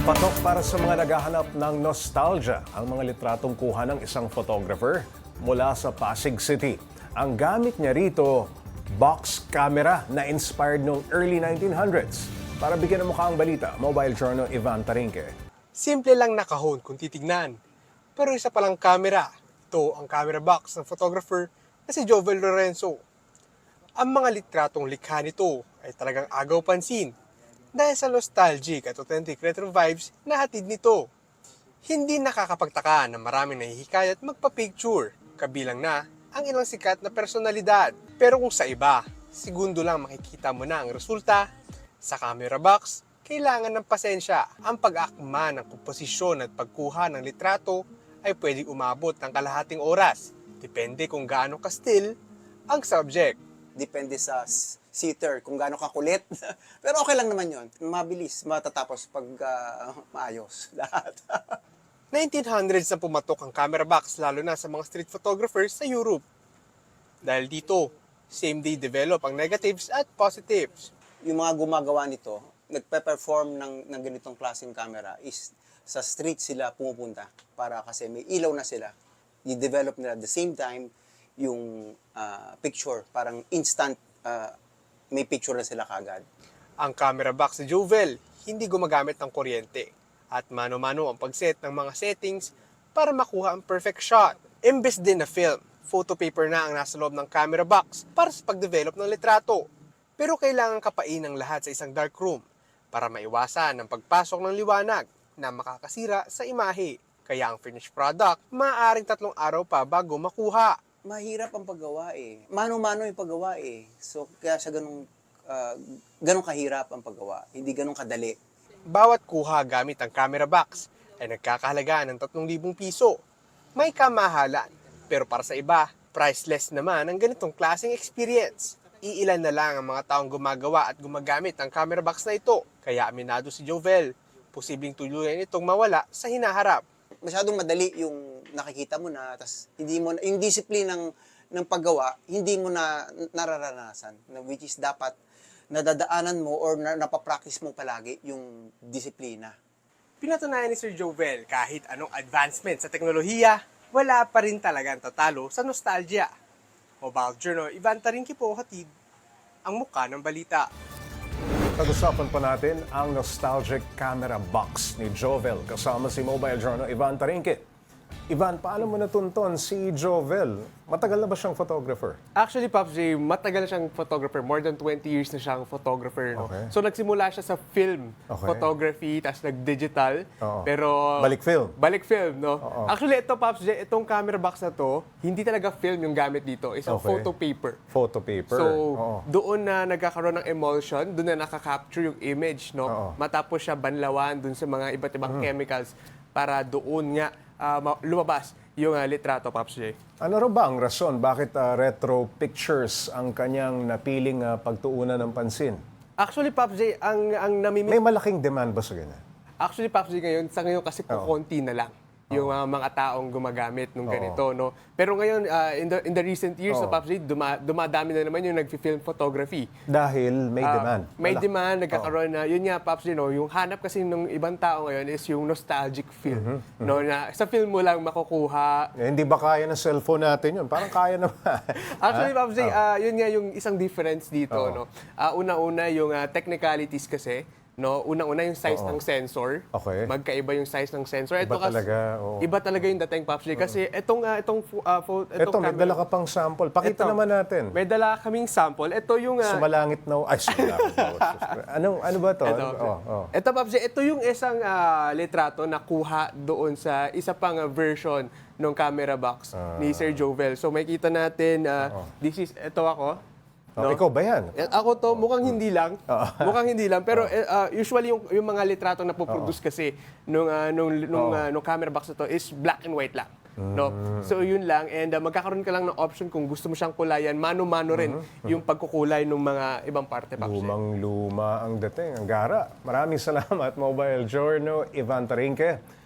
Patok para sa mga naghahanap ng nostalgia ang mga litratong kuha ng isang photographer mula sa Pasig City. Ang gamit niya rito, box camera na inspired noong early 1900s. Para bigyan ng mukha ang balita, Mobile Journal Ivan Tarinque. Simple lang na kahon kung titignan. Pero isa palang camera. Ito ang camera box ng photographer na si Jovel Lorenzo. Ang mga litratong likha nito ay talagang agaw pansin dahil sa nostalgic at authentic retro vibes na hatid nito. Hindi nakakapagtaka na maraming nahihikayat magpa-picture, kabilang na ang ilang sikat na personalidad. Pero kung sa iba, segundo lang makikita mo na ang resulta, sa camera box, kailangan ng pasensya. Ang pag-akma ng komposisyon at pagkuha ng litrato ay pwedeng umabot ng kalahating oras. Depende kung gaano ka-still ang subject. Depende sa sitter, kung gaano kakulit. Pero okay lang naman yon, mabilis, matatapos pag maayos lahat. 1900s na pumatok ang camera box lalo na sa mga street photographers sa Europe. Dahil dito, same day develop ang negatives at positives. Yung mga gumagawa nito, nagpe-perform ng ganitong klaseng camera is sa street sila pumupunta para kasi may ilaw na sila. I-develop nila at the same time yung picture, parang instant may picture na sila kagad. Ang camera box ni Jovel hindi gumagamit ng kuryente at mano-mano ang pagset ng mga settings para makuha ang perfect shot. Imbes din na film, photo paper na ang nasa loob ng camera box para sa pag-develop ng litrato. Pero kailangan kapain ang lahat sa isang dark room para maiwasan ang pagpasok ng liwanag na makakasira sa imahe. Kaya ang finished product, maaaring 3 araw pa bago makuha. Mahirap ang paggawa eh. Mano-mano yung paggawa eh. So kaya siya ganun kahirap ang paggawa. Hindi ganun kadali. Bawat kuha gamit ang camera box ay nagkakahalaga ng 3,000 piso. May kamahalan, pero para sa iba, priceless naman ang ganitong klaseng experience. Iilan na lang ang mga taong gumagawa at gumagamit ng camera box na ito. Kaya aminado si Jovel, posibleng tuluyan itong mawala sa hinaharap. Masyadong madali yung nakikita mo na, tas hindi mo yung discipline ng paggawa, hindi mo na nararanasan, which is dapat nadadaanan mo or napapractice mo palagi yung disiplina. Pinatunayan ni Sir Jovel kahit anong advancement sa teknolohiya, wala pa rin talagang tatalo sa nostalgia. Mobile Journal, Ivan Tarinque po, hatid ang muka ng balita. Pag-usapan pa natin ang nostalgic camera box ni Jovel kasama si Mobile Journal Ivan Tarinque. Ivan, paano mo natunton si Jovel? Matagal na ba siyang photographer? Actually, Pops J, matagal na siyang photographer. More than 20 years na siyang photographer. No? Okay. So, nagsimula siya sa film Okay. photography, tapos nag-digital. Oo. Pero... Balik film. Balik film, no? Oo. Actually, ito, Pops J, itong camera box na to, hindi talaga film yung gamit dito. Isang Okay. photo paper. Photo paper. So, Oo. doon na nagkakaroon ng emulsion, doon na nakaka-capture yung image, no? Oo. Matapos siya banlawan doon sa mga iba't ibang chemicals para doon nga lumabas yung litrato, Pops J. Ano raw ba ang rason bakit retro pictures ang kanyang napiling pagtuunan ng pansin? Actually, Pops J, ang namimili... May malaking demand ba sa ganyan? Actually, Pops J, sa ngayon kasi kukunti na lang yung mga taong gumagamit ng ganito, no? Pero ngayon, in the recent years, Oo. Pops J, dumadami na naman yung nag-film photography. Dahil may demand. May Malaki. demand, nagkakaroon na, yun nga, Pops J, no? Yung hanap kasi ng ibang tao ngayon is yung nostalgic film. No? Na sa film mo lang makukuha. Eh, hindi ba kaya ng cellphone natin yun? Parang kaya naman. Actually, Pops J, yun nga yung isang difference dito, Oo. no? Una-una yung technicalities kasi, no, unang-una yung size ng sensor. Okay. Magkaiba yung size ng sensor. Iba Ito talaga, oo. Iba talaga yung dating, Pops J. Kasi itong Ito, may dala ka pang sample. Pakita Ito. naman natin. May dala kaming sample. Ito yung Sumalangit na... Ay, sumalangit na. ano ba to? ito, ito, Pops J. Ito yung isang litrato na kuha doon sa isa pang version ng camera box ni Sir Jovel. So makita natin, ito ako. Oh, ikaw ba yan? Ako to, mukhang hindi lang. Mukhang hindi lang. Pero usually yung mga litrato na po-produce kasi nung camera box na to is black and white lang. No? So yun lang. And magkakaroon ka lang ng option kung gusto mo siyang kulayan. Mano-mano rin yung pagkukulay ng mga ibang parte. Lumang-luma ang dating. Ang gara. Maraming salamat, Mobile Journal Ivan Tarinque.